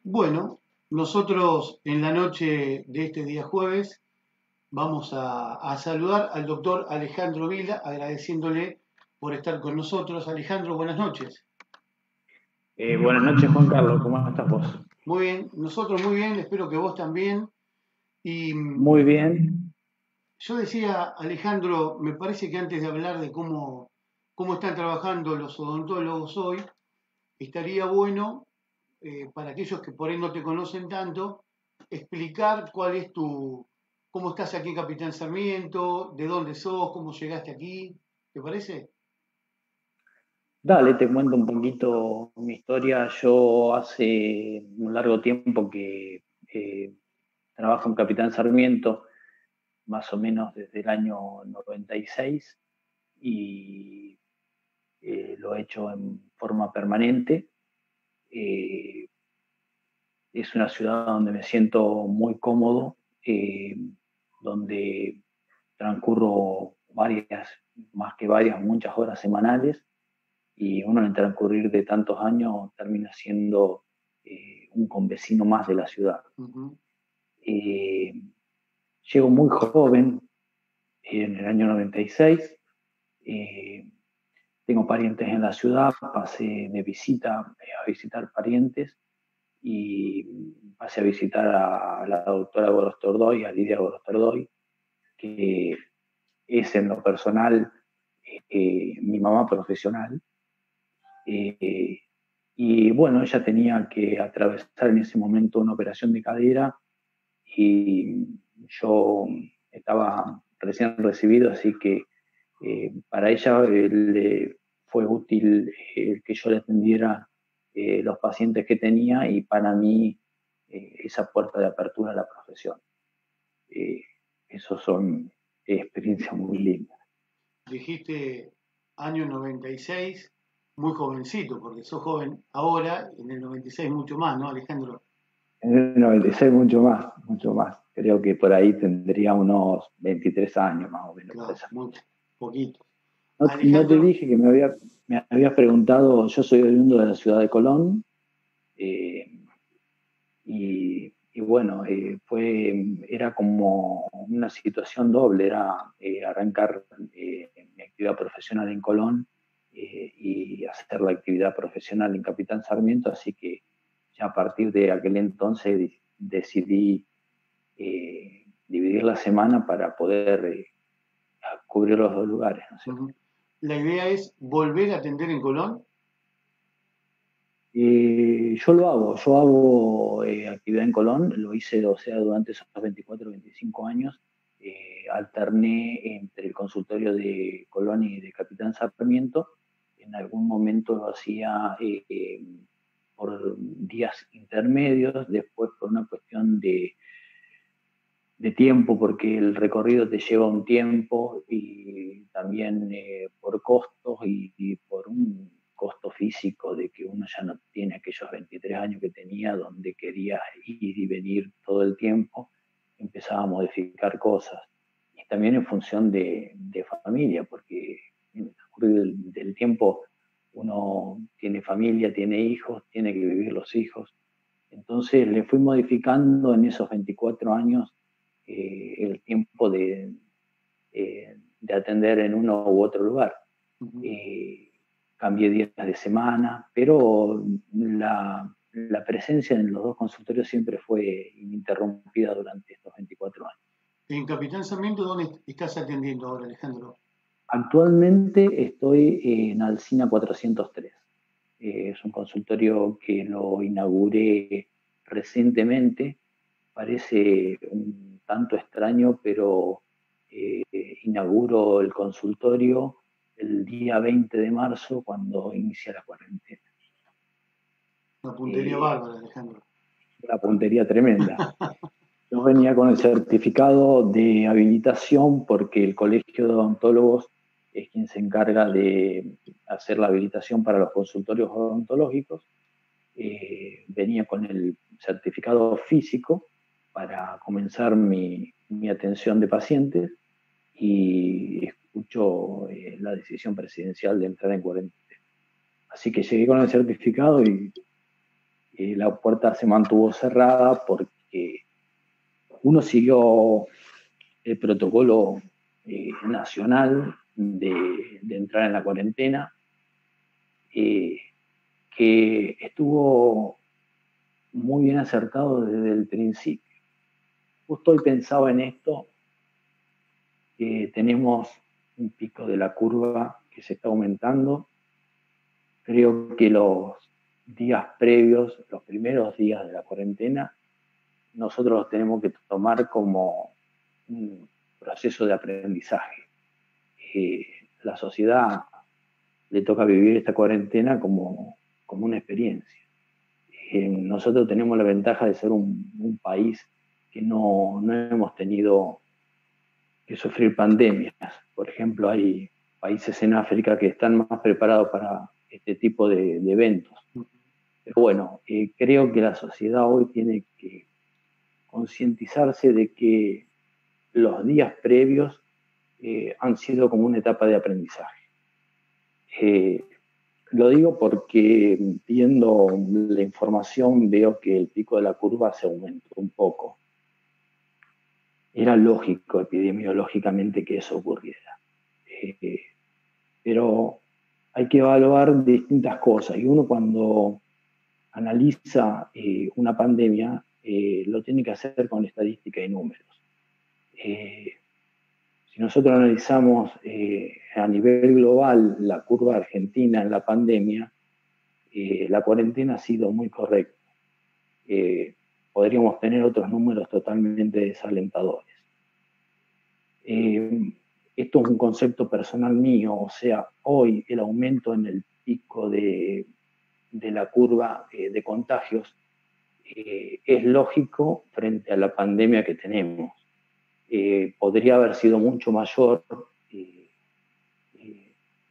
Bueno, nosotros en la noche de este día jueves vamos a saludar al doctor Alejandro Vila, agradeciéndole por estar con nosotros. Alejandro, buenas noches. Buenas noches, Juan Carlos, ¿cómo estás vos? Muy bien, nosotros muy bien, espero que vos también. Y Muy bien. yo decía, Alejandro, me parece que antes de hablar de cómo están trabajando los odontólogos hoy, estaría bueno, para aquellos que por ahí no te conocen tanto, explicar cuál es cómo estás aquí en Capitán Sarmiento, de dónde sos, cómo llegaste aquí, ¿te parece? Dale, te cuento un poquito mi historia. Yo hace un largo tiempo que trabajo en Capitán Sarmiento, más o menos desde el año 96, y lo he hecho en forma permanente. Eh, es una ciudad donde me siento muy cómodo, donde transcurro más que varias, muchas horas semanales, y uno en el transcurrir de tantos años termina siendo un convecino más de la ciudad. Ujú. Eh, Llego muy joven, en el año 96, eh, tengo parientes en la ciudad, pasé de visita a visitar parientes y pasé a visitar a la doctora Gorostordoy, a Lidia Gorostordoy, que es en lo personal mi mamá profesional. Eh, y bueno, ella tenía que atravesar en ese momento una operación de cadera y yo estaba recién recibido, así que para ella le fue útil que yo le atendiera los pacientes que tenía, y para mí esa puerta de apertura a la profesión. Eh, Esos son experiencias muy lindas. Dijiste año 96, muy jovencito, porque sos joven ahora, en el 96 mucho más, ¿no, Alejandro? En el 96 mucho más, mucho más. Creo que por ahí tendría unos 23 años más o menos por Claro, esa fecha. mucho, poquito. No te Alejandro, dije que me habías preguntado. Yo soy oriundo de la ciudad de Colón, eh, y bueno, era como una situación doble, era arrancar mi actividad profesional en Colón y hacer la actividad profesional en Capitán Sarmiento, así que ya a partir de aquel entonces decidí dividir la semana para poder cubrir los dos lugares, ¿no es cierto? ujú, la idea es volver a atender en Colón. Yo hago actividad en Colón, lo hice, o sea, durante esos 24 o 25 años, alterné entre el consultorio de Colón y de Capitán Sarmiento. En algún momento lo hacía por días intermedios, después por una cuestión de tiempo, porque el recorrido te lleva un tiempo, y también por costos y por un costo físico de que uno ya no tiene aquellos 23 años que tenía, donde quería ir y venir todo el tiempo, empezaba a modificar cosas. Y también en función de familia, porque en el transcurrir del tiempo uno tiene familia, tiene hijos, tiene que vivir los hijos. Entonces le fui modificando en esos 24 años el tiempo de atender en uno u otro lugar. Ujú. Eh, Cambié días de semana, pero la presencia en los dos consultorios siempre fue ininterrumpida durante estos 24 años. En Capitán Sarmiento, ¿dónde estás atendiendo ahora, Alejandro? Actualmente estoy en Alsina 403. Es un consultorio que lo inauguré recientemente. Parece un tanto extraño, pero eh, inauguro el consultorio el día 20 de marzo, cuando inicia la cuarentena. Una puntería Eh, bárbara, Alejandro. una puntería tremenda. Yo venía con el certificado de habilitación porque el Colegio de Odontólogos es quien se encarga de hacer la habilitación para los consultorios odontológicos. Venía con el certificado físico para comenzar mi atención de pacientes, y escucho la decisión presidencial de entrar en cuarentena. Así que llegué con el certificado, la puerta se mantuvo cerrada porque uno siguió el protocolo nacional de entrar en la cuarentena, que estuvo muy bien acertado desde el principio. Justo hoy pensaba en esto, que tenemos un pico de la curva que se está aumentando. Creo que los días previos, los primeros días de la cuarentena, nosotros los tenemos que tomar como un proceso de aprendizaje. La sociedad le toca vivir esta cuarentena como una experiencia. Nosotros tenemos la ventaja de ser un país que no hemos tenido que sufrir pandemias. Por ejemplo, hay países en África que están más preparados para este tipo de eventos. Pero bueno, creo que la sociedad hoy tiene que concientizarse de que los días previos han sido como una etapa de aprendizaje. Lo digo porque viendo la información veo que el pico de la curva se aumentó un poco. Era lógico epidemiológicamente que eso ocurriera. Pero hay que evaluar distintas cosas y uno cuando analiza una pandemia lo tiene que hacer con estadística y números. Si nosotros analizamos a nivel global la curva argentina en la pandemia, la cuarentena ha sido muy correcta. Podríamos tener otros números totalmente desalentadores. Esto es un concepto personal mío, o sea, hoy el aumento en el pico de la curva de contagios es lógico frente a la pandemia que tenemos. Podría haber sido mucho mayor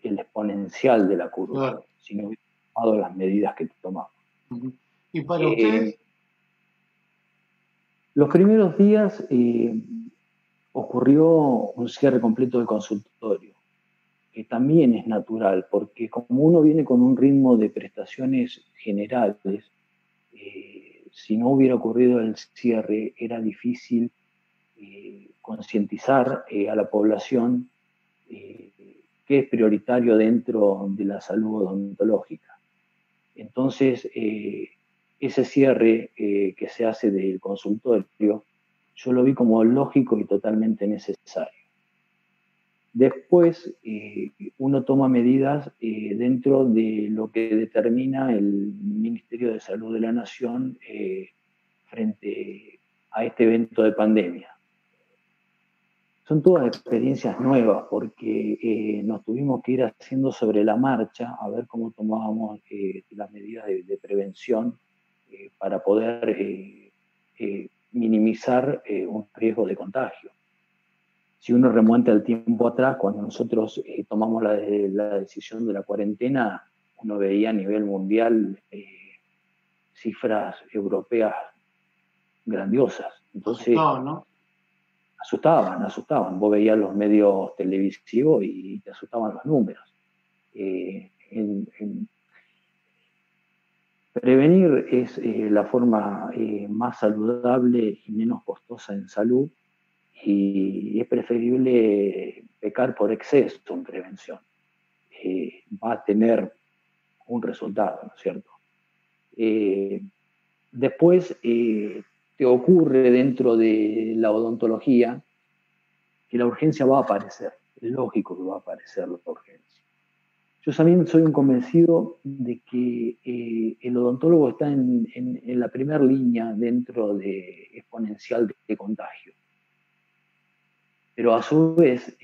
el exponencial de la curva, claro, si no hubiera tomado las medidas que tomamos. ¿Y para ustedes? Los primeros días ocurrió un cierre completo del consultorio, que también es natural, porque como uno viene con un ritmo de prestaciones generales, si no hubiera ocurrido el cierre, era difícil concientizar a la población qué es prioritario dentro de la salud odontológica. Entonces, ese cierre que se hace del consultorio, yo lo vi como lógico y totalmente necesario. Después, uno toma medidas dentro de lo que determina el Ministerio de Salud de la Nación frente a este evento de pandemia. Son todas experiencias nuevas porque nos tuvimos que ir haciendo sobre la marcha a ver cómo tomábamos las medidas de prevención para poder minimizar un riesgo de contagio. Si uno remonta el tiempo atrás, cuando nosotros tomamos la decisión de la cuarentena, uno veía a nivel mundial cifras europeas grandiosas. Entonces, ¿no? Asustaban. Vos veías los medios televisivos y te asustaban los números. Prevenir es la forma más saludable y menos costosa en salud, y es preferible pecar por exceso en prevención. Va a tener un resultado, ¿no es cierto? Después te ocurre dentro de la odontología que la urgencia va a aparecer, es lógico que va a aparecer la urgencia. Yo también soy un convencido de que el odontólogo está en la primera línea dentro de exponencial de contagio. Pero a su vez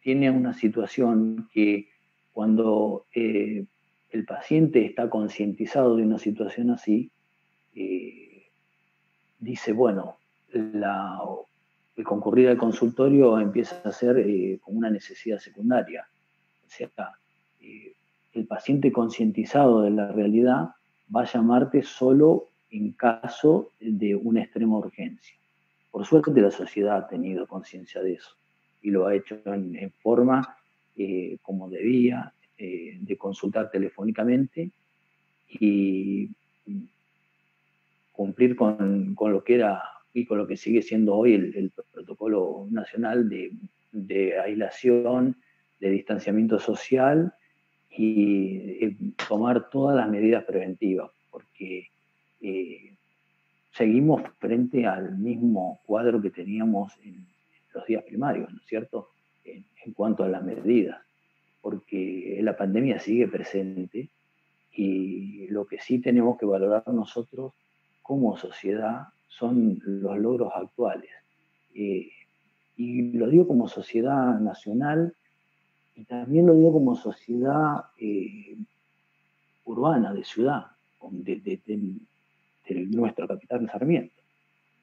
tiene una situación que cuando el paciente está concientizado de una situación así, dice, bueno, el concurrir al consultorio empieza a ser como una necesidad secundaria. O sea, el paciente concientizado de la realidad va a llamarte solo en caso de una extrema urgencia. Por suerte la sociedad ha tenido conciencia de eso y lo ha hecho en forma como debía, de consultar telefónicamente, y cumplir con lo que era y con lo que sigue siendo hoy el protocolo nacional de aislación, de distanciamiento social y tomar todas las medidas preventivas, porque seguimos frente al mismo cuadro que teníamos en los días primarios, ¿no es cierto? En cuanto a las medidas, porque la pandemia sigue presente y lo que sí tenemos que valorar nosotros como sociedad son los logros actuales. Y lo digo como sociedad nacional y también lo digo como sociedad urbana, de ciudad, de nuestro capitán Sarmiento.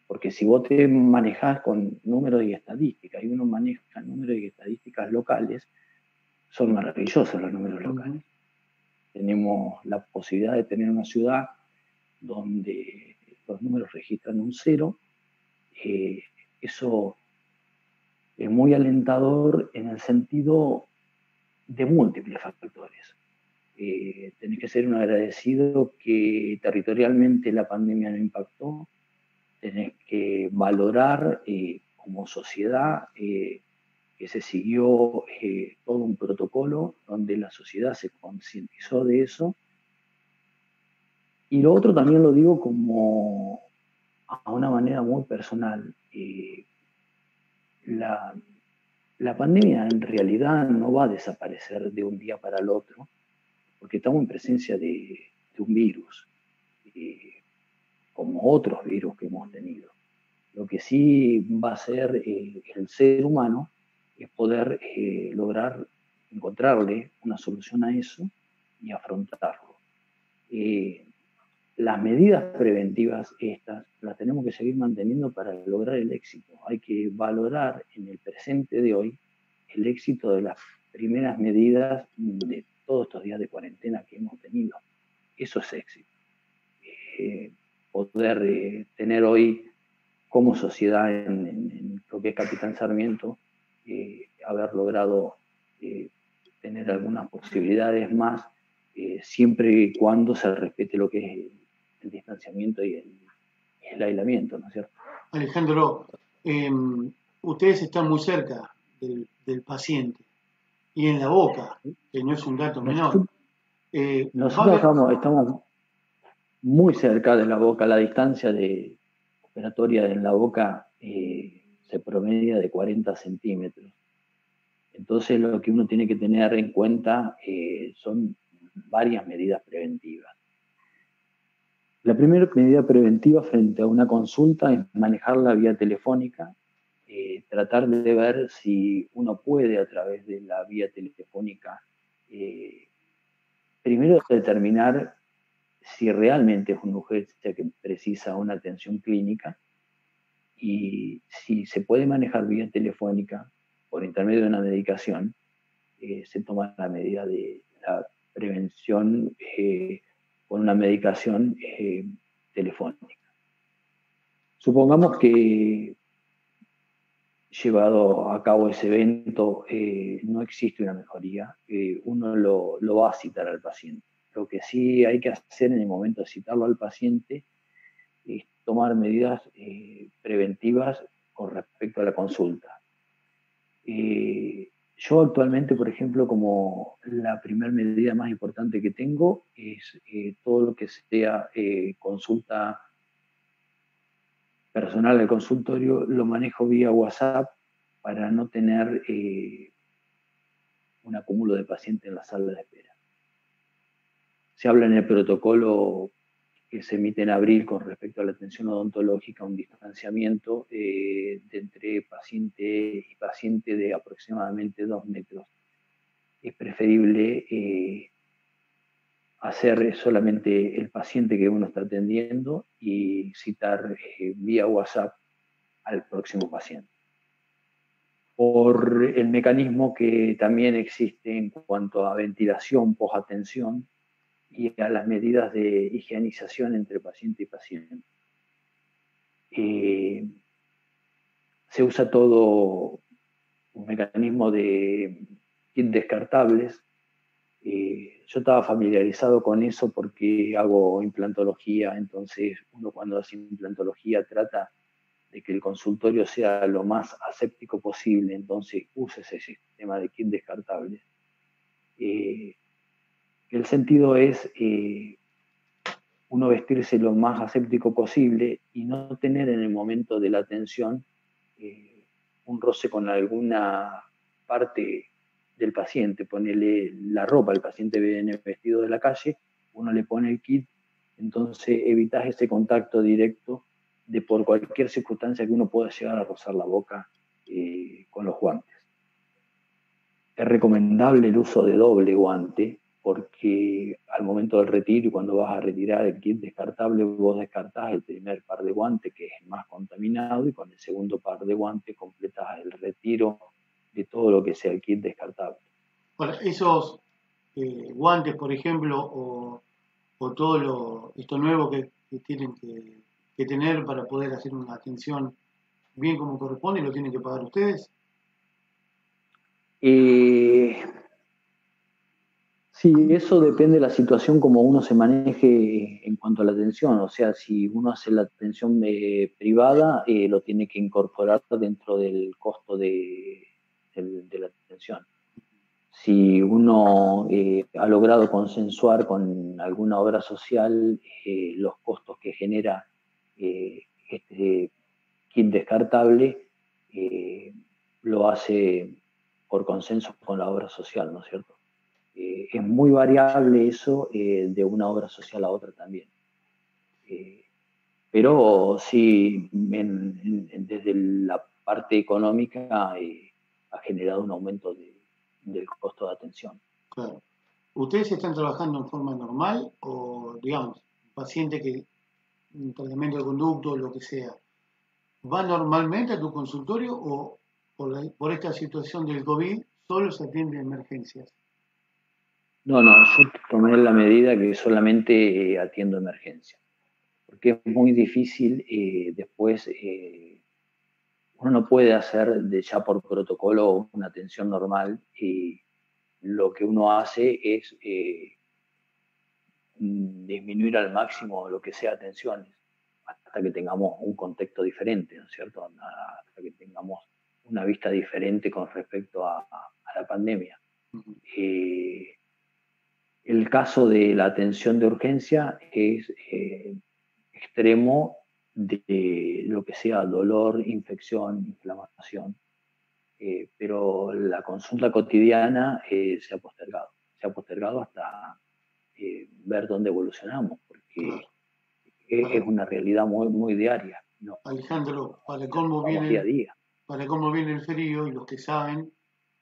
Porque si vos te manejás con números y estadísticas, y uno maneja números y estadísticas locales, son maravillosos los números locales. Tenemos la posibilidad de tener una ciudad donde los números registran un 0. Eso es muy alentador en el sentido de múltiples factores. Tenés que ser un agradecido que territorialmente la pandemia no impactó, tenés que valorar como sociedad que se siguió todo un protocolo donde la sociedad se concientizó de eso. Y lo otro también lo digo como a una manera muy personal. La pandemia en realidad no va a desaparecer de un día para el otro, porque estamos en presencia de un virus, como otros virus que hemos tenido. Lo que sí va a ser el ser humano es poder lograr encontrarle una solución a eso y afrontarlo. Las medidas preventivas estas las tenemos que seguir manteniendo para lograr el éxito. Hay que valorar en el presente de hoy el éxito de las primeras medidas de todos estos días de cuarentena que hemos tenido. Eso es éxito. Poder tener hoy como sociedad en lo que es Capitán Sarmiento, haber logrado tener algunas posibilidades más, siempre y cuando se respete lo que es el distanciamiento y el aislamiento, ¿no es cierto? Alejandro, ustedes están muy cerca del paciente y en la boca, que no es un dato menor. Nosotros estamos muy cerca de la boca. La distancia operatoria en la boca se promedia de 40 centímetros. Entonces lo que uno tiene que tener en cuenta son varias medidas preventivas. La primera medida preventiva frente a una consulta es manejar la vía telefónica, tratar de ver si uno puede a través de la vía telefónica primero determinar si realmente es una urgencia que precisa una atención clínica y si se puede manejar vía telefónica por intermedio de una medicación, se toma la medida de la prevención con una medicación telefónica. Supongamos que llevado a cabo ese evento no existe una mejoría, uno lo va a citar al paciente. Lo que sí hay que hacer en el momento de citarlo al paciente es tomar medidas preventivas con respecto a la consulta. Yo actualmente, por ejemplo, como la primera medida más importante que tengo es todo lo que sea consulta personal del consultorio, lo manejo vía WhatsApp para no tener un acúmulo de pacientes en la sala de espera. Se habla en el protocolo que se emite en abril con respecto a la atención odontológica, un distanciamiento de entre paciente y paciente de aproximadamente 2 metros. Es preferible hacer solamente el paciente que uno está atendiendo y citar vía WhatsApp al próximo paciente. Por el mecanismo que también existe en cuanto a ventilación post-atención y a las medidas de higienización entre paciente y paciente. Se usa todo un mecanismo de kit descartables Yo estaba familiarizado con eso porque hago implantología, entonces uno cuando hace implantología trata de que el consultorio sea lo más aséptico posible, entonces usa ese sistema de kit descartables. El sentido es uno vestirse lo más aséptico posible y no tener en el momento de la atención un roce con alguna parte del paciente, ponerle la ropa, el paciente viene vestido de la calle, uno le pone el kit, entonces evitas ese contacto directo de por cualquier circunstancia que uno pueda llegar a rozar la boca con los guantes. Es recomendable el uso de doble guante porque al momento del retiro y cuando vas a retirar el kit descartable, vos descartás el primer par de guantes que es el más contaminado y con el segundo par de guantes completas el retiro de todo lo que sea el kit descartable. Bueno, esos guantes, por ejemplo, o todo esto nuevo que tienen que tener para poder hacer una atención bien como corresponde, ¿lo tienen que pagar ustedes? Sí, eso depende de la situación como uno se maneje en cuanto a la atención. O sea, si uno hace la atención privada, lo tiene que incorporar dentro del costo de la atención. Si uno ha logrado consensuar con alguna obra social los costos que genera este kit descartable, lo hace por consenso con la obra social, ¿no es cierto? Es muy variable eso de una obra social a otra también. Pero sí, desde la parte económica ha generado un aumento del costo de atención. Claro. ¿Ustedes están trabajando en forma normal o, digamos, un paciente que un tratamiento de conducto, lo que sea, va normalmente a tu consultorio o por esta situación del COVID solo se atiende emergencias? No, yo tomé la medida que solamente atiendo emergencia, porque es muy difícil después, uno no puede hacer ya por protocolo una atención normal y lo que uno hace es disminuir al máximo lo que sea atenciones hasta que tengamos un contexto diferente, ¿no es cierto? Hasta que tengamos una vista diferente con respecto a la pandemia. El caso de la atención de urgencia es extremo de lo que sea dolor, infección, inflamación, pero la consulta cotidiana se ha postergado hasta ver dónde evolucionamos, porque claro. es una realidad muy, muy diaria. ¿No? Alejandro, Vamos día a día. para cómo viene el frío y los que saben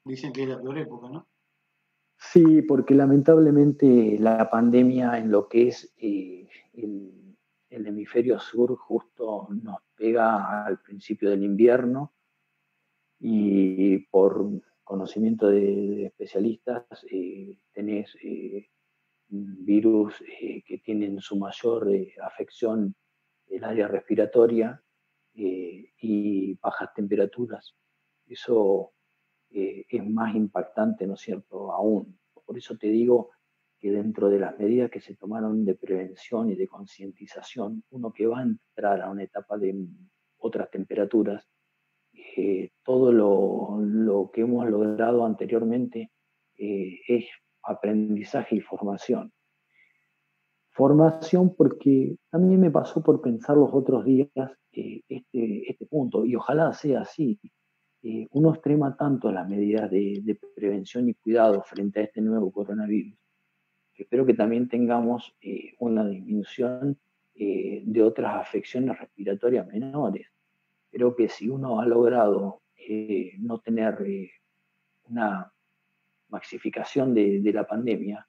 dicen que es la peor época, ¿no? Sí, porque lamentablemente la pandemia en lo que es el hemisferio sur justo nos pega al principio del invierno y por conocimiento de especialistas tenés virus que tienen su mayor afección el área respiratoria y bajas temperaturas. Eso es más impactante, ¿no es cierto?, aún. Por eso te digo que dentro de las medidas que se tomaron de prevención y de concientización, uno que va a entrar a una etapa de otras temperaturas, todo lo que hemos logrado anteriormente es aprendizaje y formación. Formación porque también me pasó por pensar los otros días este punto, y ojalá sea así. Uno extrema tanto las medidas de prevención y cuidado frente a este nuevo coronavirus, que espero que también tengamos una disminución de otras afecciones respiratorias menores. Creo que si uno ha logrado no tener una maxificación de la pandemia,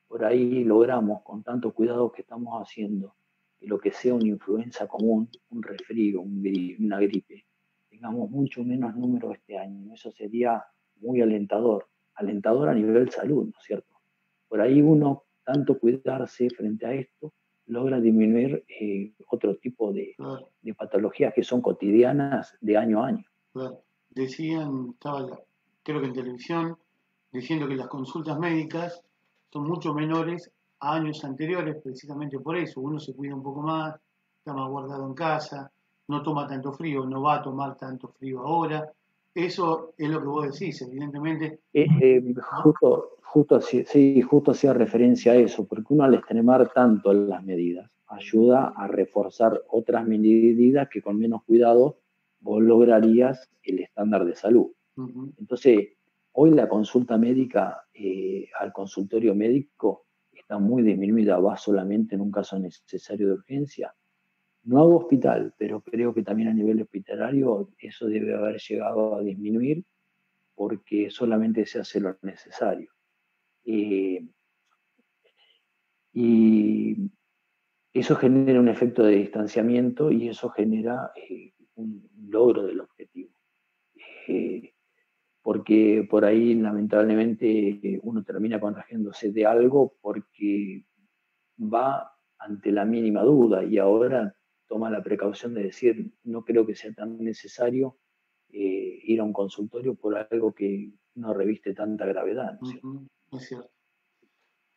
por ahí logramos, con tanto cuidado que estamos haciendo, que lo que sea una influenza común, un resfrío, una gripe, tengamos mucho menos números este año. Eso sería muy alentador a nivel salud, ¿no es cierto? Por ahí uno, tanto cuidarse frente a esto, logra disminuir otro tipo Claro, de patologías que son cotidianas de año a año. claro. Decían, creo que en televisión, diciendo que las consultas médicas son mucho menores a años anteriores, precisamente por eso. Uno se cuida un poco más, está más guardado en casa, no toma tanto frío, no va a tomar tanto frío ahora. Eso es lo que vos decís, evidentemente. ¿No? Justo hacía referencia a eso, porque uno al extremar tanto las medidas ayuda a reforzar otras medidas que con menos cuidado vos lograrías el estándar de salud. Uh-huh. Entonces, hoy la consulta médica al consultorio médico está muy disminuida, va solamente en un caso necesario de urgencia. No hago hospital, pero creo que también a nivel hospitalario eso debe haber llegado a disminuir porque solamente se hace lo necesario. Y eso genera un efecto de distanciamiento y eso genera un logro del objetivo. Porque por ahí lamentablemente uno termina contagiándose de algo porque va ante la mínima duda y ahora toma la precaución de decir no creo que sea tan necesario ir a un consultorio por algo que no reviste tanta gravedad, ¿no es cierto? Uh-huh. Es cierto.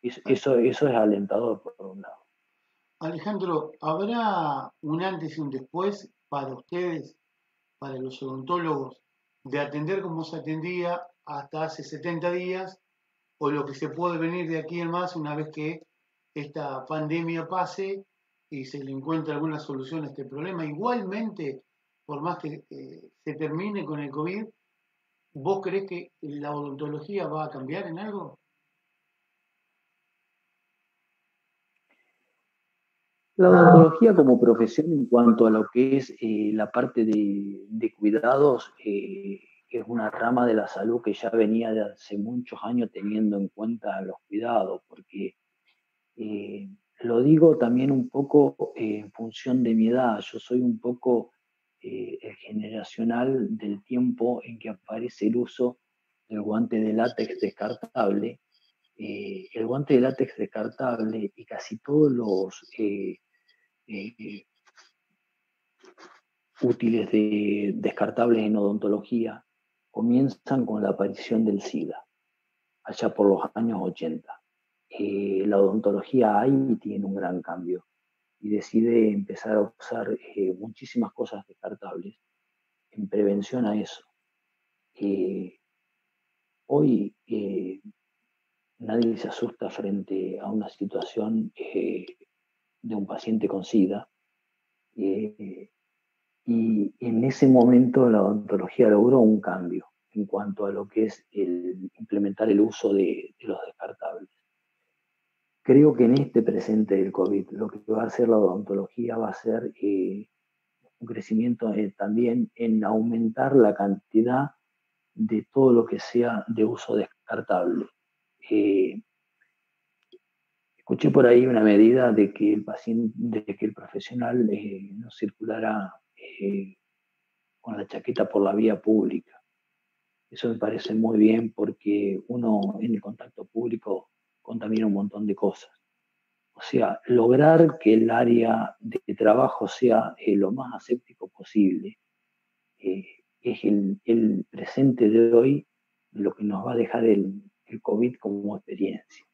Eso es alentador por un lado. Alejandro, ¿habrá un antes y un después para ustedes, para los odontólogos, de atender como se atendía hasta hace 70 días o lo que se puede venir de aquí en más una vez que esta pandemia pase y se le encuentre alguna solución a este problema? Igualmente, por más que se termine con el COVID, ¿vos creés que la odontología va a cambiar en algo? La odontología como profesión en cuanto a lo que es la parte de cuidados es una rama de la salud que ya venía de hace muchos años teniendo en cuenta los cuidados, porque lo digo también un poco en función de mi edad. Yo soy un poco el generacional del tiempo en que aparece el uso del guante de látex descartable. El guante de látex descartable y casi todos los útiles descartables en odontología comienzan con la aparición del SIDA, allá por los años 80. La odontología ahí tiene un gran cambio y decide empezar a usar muchísimas cosas descartables en prevención a eso. Hoy nadie se asusta frente a una situación de un paciente con SIDA. Y en ese momento la odontología logró un cambio en cuanto a lo que es implementar el uso de los descartables. Creo que en este presente del COVID lo que va a hacer la odontología va a ser un crecimiento también en aumentar la cantidad de todo lo que sea de uso descartable. Escuché por ahí una medida de que el paciente, de que el profesional no circulara con la chaqueta por la vía pública. Eso me parece muy bien porque uno en el contacto público contamina un montón de cosas. O sea, lograr que el área de trabajo sea lo más aséptico posible es el presente de hoy, lo que nos va a dejar el COVID como experiencia.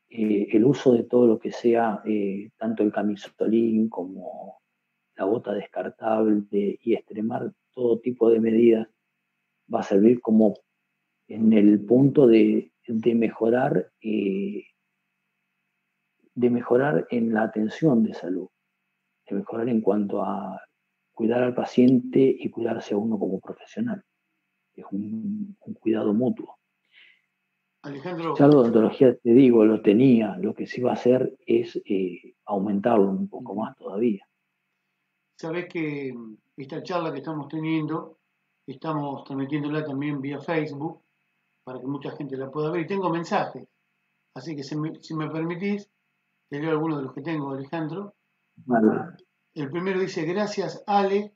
El uso de todo lo que sea, tanto el camisolín como la bota descartable y extremar todo tipo de medidas va a servir como en el punto de mejorar en la atención de salud, de mejorar en cuanto a cuidar al paciente y cuidarse a uno como profesional. Es un cuidado mutuo. Alejandro, Ya la odontología, te digo, lo tenía, lo que sí va a hacer es aumentarlo un poco más todavía. sabés que esta charla que estamos teniendo, estamos transmitiéndola también vía Facebook para que mucha gente la pueda ver y tengo mensajes. Así que si me permitís, te leo algunos de los que tengo, Alejandro. Vale. El primero dice, gracias Ale,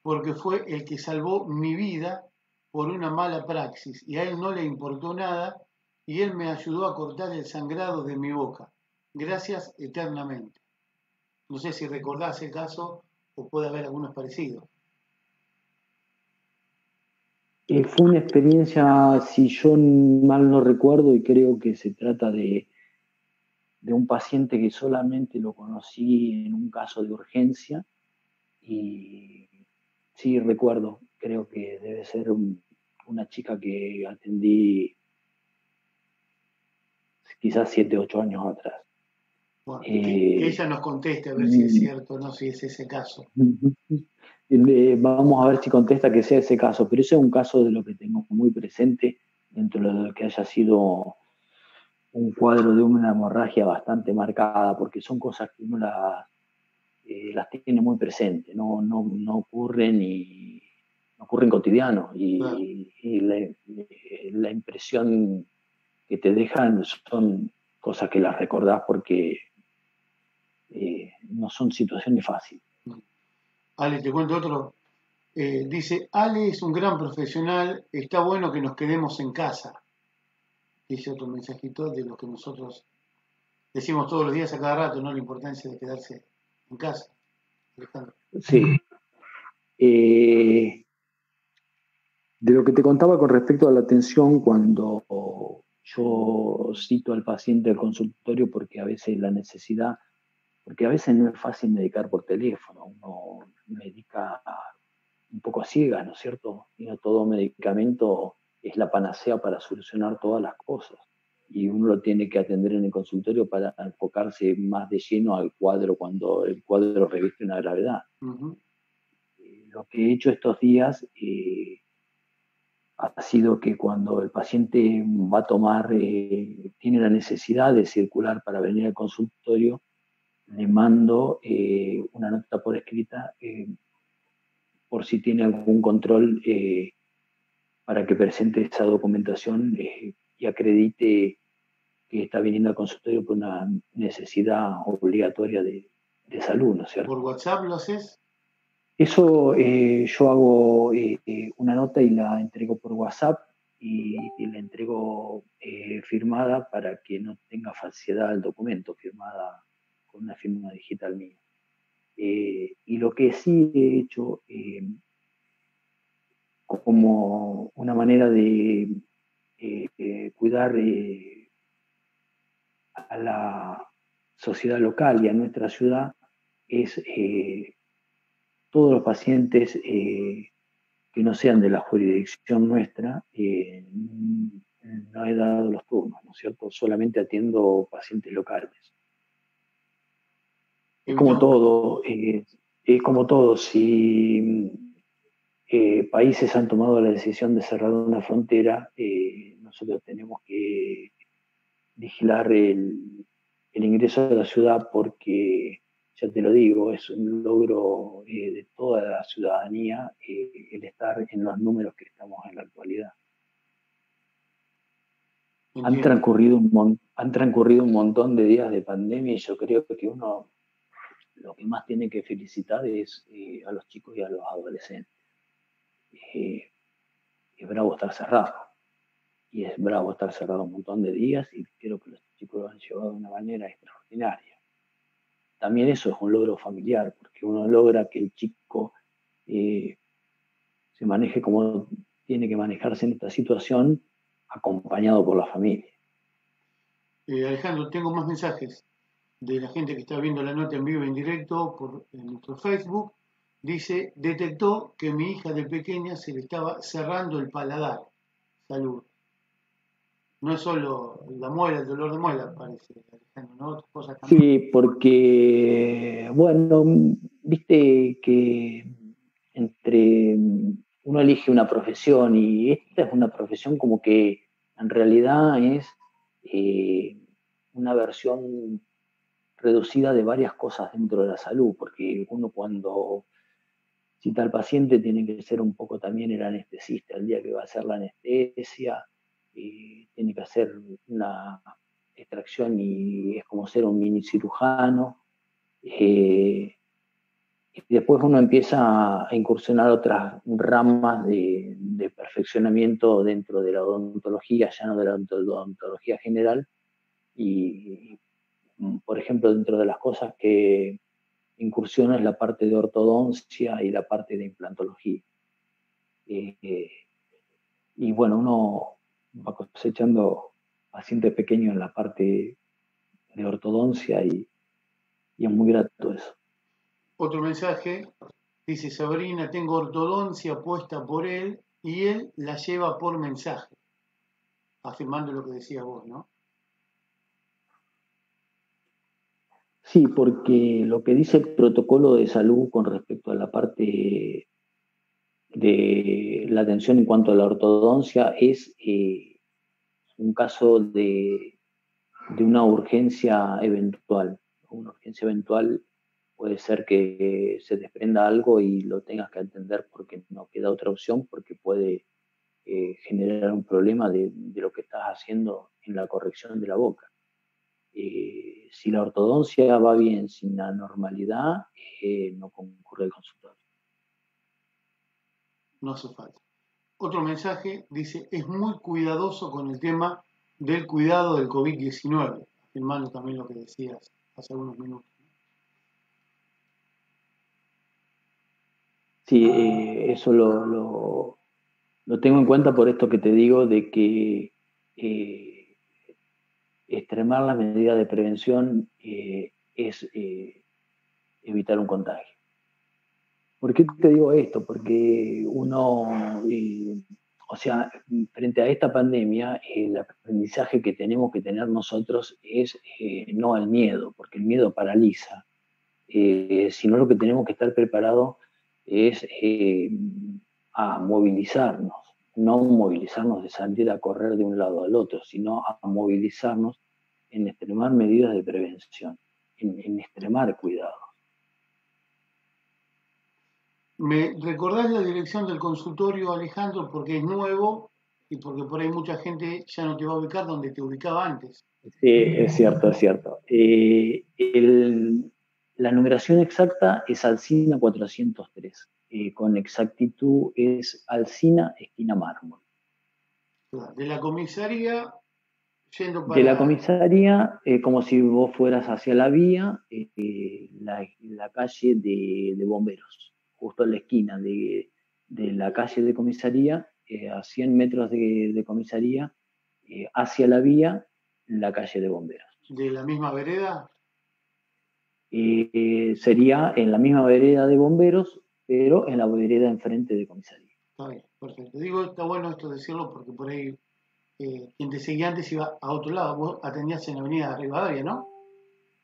porque fue el que salvó mi vida por una mala praxis y a él no le importó nada y él me ayudó a cortar el sangrado de mi boca. Gracias eternamente. No sé si recordás el caso o puede haber algunos parecidos. Fue una experiencia, si yo mal no recuerdo, y creo que se trata de un paciente que solamente lo conocí en un caso de urgencia, y sí recuerdo, creo que debe ser una chica que atendí quizás 7, 8 años atrás. Bueno, que Eh, ella nos conteste a ver si es mm, cierto o no, si es ese caso. Vamos a ver si contesta que sea ese caso, pero ese es un caso de lo que tengo muy presente dentro de lo que haya sido un cuadro de una hemorragia bastante marcada, porque son cosas que uno las tiene muy presentes, no ocurren y no ocurren cotidianos, Claro. y la impresión que te dejan son cosas que las recordás porque no son situaciones fáciles. Ale, te cuento otro. Dice, Ale es un gran profesional, está bueno que nos quedemos en casa. Dice otro mensajito de lo que nosotros decimos todos los días a cada rato, ¿no? La importancia de quedarse en casa, Alejandro. Sí. Eh, de lo que te contaba con respecto a la atención, cuando yo cito al paciente al consultorio, porque a veces la necesidad, porque a veces no es fácil medicar por teléfono, uno medica un poco a ciegas, ¿no es cierto? Y no todo medicamento es la panacea para solucionar todas las cosas. Y uno lo tiene que atender en el consultorio para enfocarse más de lleno al cuadro cuando el cuadro reviste una gravedad. Ujú. Lo que he hecho estos días ha sido que cuando el paciente va a tomar, tiene la necesidad de circular para venir al consultorio, le mando una nota por escrita por si tiene algún control para que presente esa documentación y acredite que está viniendo al consultorio por una necesidad obligatoria de salud, ¿no es cierto? ¿Por WhatsApp lo haces? Eso yo hago una nota y la entrego por WhatsApp, y la entrego firmada para que no tenga falsedad el documento, firmada con una firma digital mía. Y lo que sí he hecho como una manera de cuidar a la sociedad local y a nuestra ciudad es todos los pacientes que no sean de la jurisdicción nuestra, no he dado los turnos, ¿no es cierto? Solamente atiendo pacientes locales. Es como Evitamos. todo, si países han tomado la decisión de cerrar una frontera, nosotros tenemos que vigilar el ingreso de la ciudad, porque, ya te lo digo, es un logro de toda la ciudadanía el estar en los números que estamos en la actualidad. Entiendo. Han transcurrido un montón de días de pandemia, y yo creo que uno lo que más tiene que felicitar es a los chicos y a los adolescentes. Es bravo estar cerrado, y es bravo estar cerrado un montón de días, y creo que los chicos lo han llevado de una manera extraordinaria. También eso es un logro familiar, porque uno logra que el chico eh, se maneje como tiene que manejarse en esta situación, acompañado por la familia. Alejandro, tengo más mensajes de la gente que está viendo la nota en vivo en directo en nuestro Facebook. Dice, detectó que mi hija de pequeña se le estaba cerrando el paladar. Salud. No es solo la muela, el dolor de muela, parece, Alejandro, ¿no? Otras cosas también. Sí, porque, bueno, viste que entre uno elige una profesión, y esta es una profesión como que en realidad es eh, una versión reducida de varias cosas dentro de la salud, porque uno cuando cita al paciente tiene que ser un poco también el anestesista el día que va a hacer la anestesia, tiene que hacer una extracción y es como ser un mini cirujano. Y después uno empieza a incursionar otras ramas de perfeccionamiento dentro de la odontología, ya no de la odontología general. Y, por ejemplo, dentro de las cosas que incursiona es la parte de ortodoncia y la parte de implantología. Eh, y bueno, uno va cosechando pacientes pequeños en la parte de ortodoncia y es muy grato eso. Otro mensaje dice: Sabrina, tengo ortodoncia puesta por él y él la lleva por mensaje, afirmando lo que decías vos, ¿no? Sí, porque lo que dice el protocolo de salud con respecto a la parte de la atención en cuanto a la ortodoncia es un caso de una urgencia eventual. Una urgencia eventual puede ser que se desprenda algo y lo tengas que atender porque no queda otra opción, porque puede generar un problema de lo que estás haciendo en la corrección de la boca. Si la ortodoncia va bien sin la normalidad, no concurre el consultorio. No hace falta. Otro mensaje dice: es muy cuidadoso con el tema del cuidado del COVID-19, afirmando también lo que decías hace algunos minutos. Sí, eso lo tengo en cuenta por esto que te digo de que extremar las medidas de prevención es evitar un contagio. ¿Por qué te digo esto? Porque uno, o sea, frente a esta pandemia, el aprendizaje que tenemos que tener nosotros es no al miedo, porque el miedo paraliza, sino lo que tenemos que estar preparados es a movilizarnos, no movilizarnos de salir a correr de un lado al otro, sino a movilizarnos en extremar medidas de prevención, en extremar cuidado. ¿Me recordás la dirección del consultorio, Alejandro? Porque es nuevo y porque por ahí mucha gente ya no te va a ubicar donde te ubicaba antes. Sí, es cierto, es cierto. La numeración exacta es Alsina 403. Con exactitud es Alsina, esquina Mármol. De la comisaría, yendo De la para... comisaría, como si vos fueras hacia la vía, la calle de bomberos, justo en la esquina de la calle de comisaría, a 100 metros de comisaría, hacia la vía, la calle de bomberos. ¿De la misma vereda? Sería en la misma vereda de bomberos, pero en la vereda enfrente de comisaría. Está bien, perfecto. Digo, está bueno esto decirlo porque por ahí quien te seguía antes iba a otro lado. Vos atendías en la avenida Rivadavia, ¿no?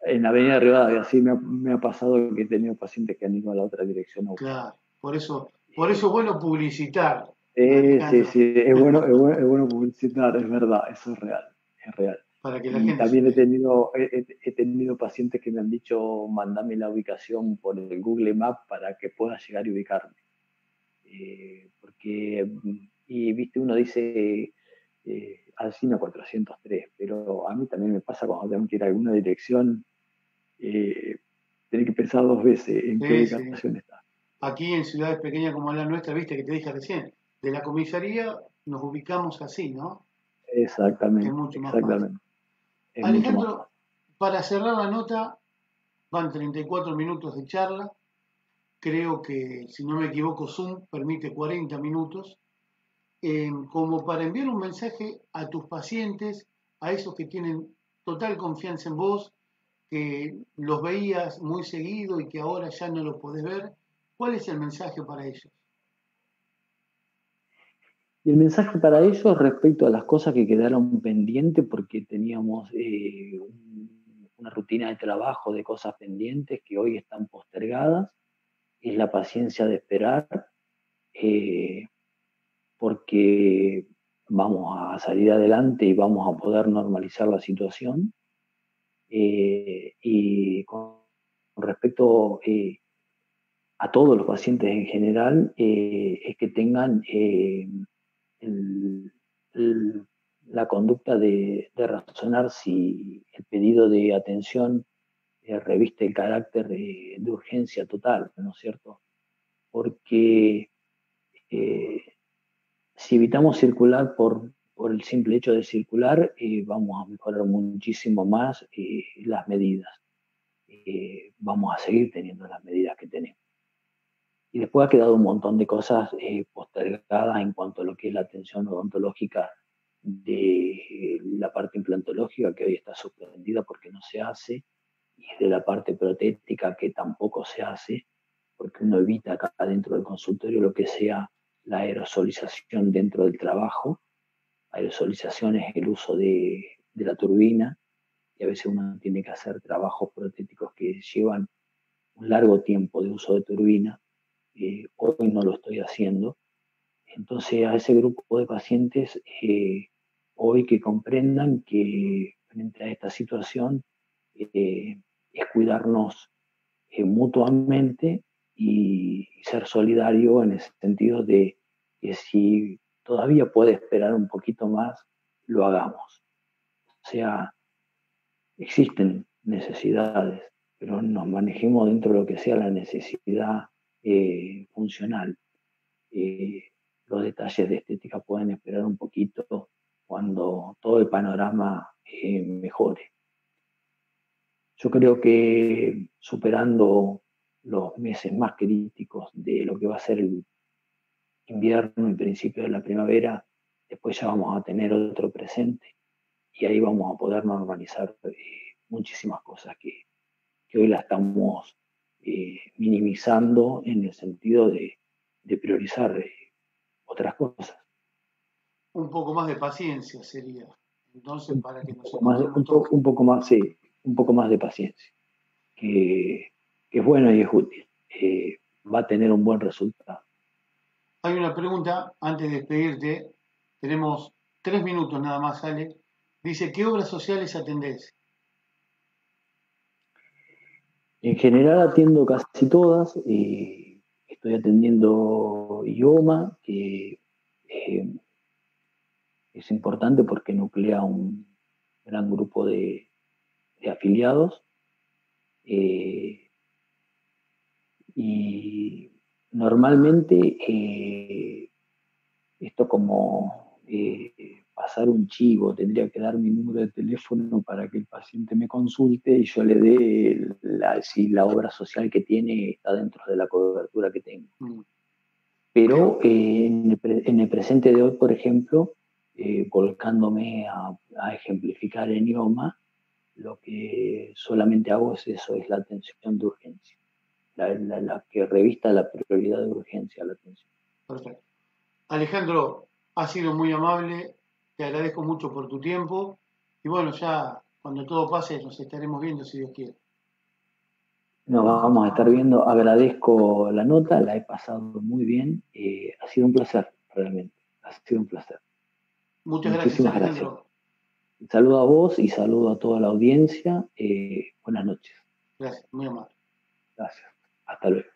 En la avenida Rivadavia, sí me ha pasado que he tenido pacientes que han ido a la otra dirección a buscar. Claro, por eso es bueno publicitar, Sí, Alejandro, sí, es bueno publicitar, es verdad, eso es real, es real. para que la Y gente se también entere. he tenido pacientes que me han dicho, mandame la ubicación por el Google Maps para que pueda llegar y ubicarme. Porque, y viste, uno dice Alsina 403, pero a mí también me pasa cuando tengo que ir a alguna dirección, tener que pensar dos veces en qué Sí, sí. ubicación está. Aquí en ciudades pequeñas como la nuestra, viste que te dije recién, de la comisaría nos ubicamos así, ¿no? Que es Exactamente, mucho más fácil. exactamente. Es mucho más Alejandro, fácil. para cerrar la nota, van 34 minutos de charla. Creo que, si no me equivoco, Zoom permite 40 minutos. Como para enviar un mensaje a tus pacientes, a esos que tienen total confianza en vos, que los veías muy seguido y que ahora ya no los podés ver, ¿cuál es el mensaje para ellos? Y el mensaje para ellos respecto a las cosas que quedaron pendientes porque teníamos una rutina de trabajo de cosas pendientes que hoy están postergadas, es la paciencia de esperar, eh, porque vamos a salir adelante y vamos a poder normalizar la situación. Y con respecto a todos los pacientes en general, es que tengan el- el- la conducta de razonar si el pedido de atención reviste el carácter de urgencia total, ¿no es cierto? Porque eh, si evitamos circular por el simple hecho de circular, vamos a mejorar muchísimo más las medidas. Vamos a seguir teniendo las medidas que tenemos. Y después ha quedado un montón de cosas postergadas en cuanto a lo que es la atención odontológica de la parte implantológica, que hoy está suspendida porque no se hace, y de la parte protética, que tampoco se hace, porque uno evita acá dentro del consultorio lo que sea la aerosolización dentro del trabajo. Aerosolización es el uso de la turbina, y a veces uno tiene que hacer trabajos protéticos que llevan un largo tiempo de uso de turbina. Hoy no lo estoy haciendo. Entonces, a ese grupo de pacientes, hoy que comprendan que frente a esta situación es cuidarnos mutuamente y ser solidario en el sentido de que si todavía puede esperar un poquito más, lo hagamos. O sea, existen necesidades, pero nos manejemos dentro de lo que sea la necesidad funcional. Los detalles de estética pueden esperar un poquito cuando todo el panorama mejore. Yo creo que superando los meses más críticos de lo que va a ser el invierno y principio de la primavera, después ya vamos a tener otro presente y ahí vamos a poder normalizar muchísimas cosas que hoy la estamos minimizando en el sentido de priorizar otras cosas. Un poco más de paciencia sería, entonces, para que nos Un encontremos todos. poco más, sí, un poco más de paciencia, que es bueno y es útil. Va a tener un buen resultado. Hay una pregunta, antes de despedirte, tenemos 3 minutos nada más, Ale. Dice, ¿qué obras sociales atendés? En general atiendo casi todas. Estoy atendiendo IOMA, que es importante porque nuclea un gran grupo de afiliados. Y normalmente esto como pasar un chivo, tendría que dar mi número de teléfono para que el paciente me consulte y yo le dé si la obra social que tiene está dentro de la cobertura que tengo. Pero en el presente de hoy, por ejemplo, volcándome a ejemplificar en idioma, lo que solamente hago es eso, es la atención de urgencia, la que revista la prioridad de urgencia, la atención. Perfecto. Alejandro, has sido muy amable, te agradezco mucho por tu tiempo y bueno, ya cuando todo pase nos estaremos viendo si Dios quiere. Nos vamos a estar viendo, agradezco la nota, la he pasado muy bien, ha sido un placer, realmente, ha sido un placer. Muchas gracias, Muchísimas gracias. Alejandro. Saludo a vos y saludo a toda la audiencia. Buenas noches. Gracias, muy amable. Gracias. Hasta luego.